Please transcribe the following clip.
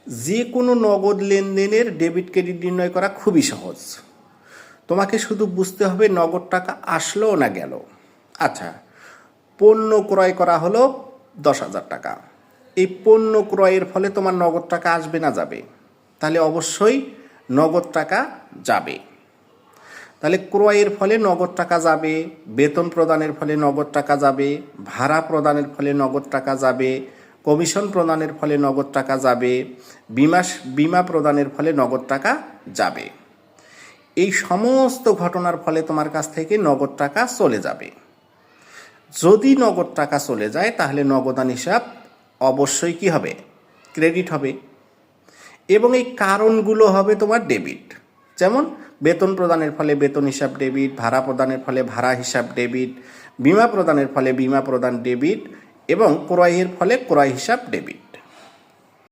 যে কোনো নগদ লেনদেনের ডেবিট ক্রেডিট নির্ণয় করা খুবই সহজ। তোমাকে শুধু বুঝতে হবে নগদ টাকা আসলো না গেল। আচ্ছা, পণ্য ক্রয় করা হলো 10,000 টাকা। এই পণ্য ক্রয়ের ফলে তোমার নগদ টাকা আসবে না যাবে? তাহলে অবশ্যই নগদ টাকা যাবে। তাহলে ক্রয়ের ফলে নগদ টাকা যাবে, বেতন প্রদানের ফলে নগদ টাকা যাবে, ভাড়া প্রদানের ফলে নগদ টাকা যাবে, কমিশন প্রদানের ফলে নগদ টাকা যাবে, বিমা প্রদানের ফলে নগদ টাকা যাবে। এই সমস্ত ঘটনার ফলে তোমার কাছ থেকে নগদ টাকা চলে যাবে। যদি নগদ টাকা চলে যায় তাহলে নগদান হিসাব অবশ্যই কি হবে? ক্রেডিট হবে। এবং এই কারণগুলো হবে তোমার ডেবিট। যেমন বেতন প্রদানের ফলে বেতন হিসাব ডেবিট, ভাড়া প্রদানের ফলে ভাড়া হিসাব ডেবিট, বিমা প্রদানের ফলে বিমা প্রদান ডেবিট এবং ক্রয়ের ফলে ক্রয় হিসাব ডেবিট।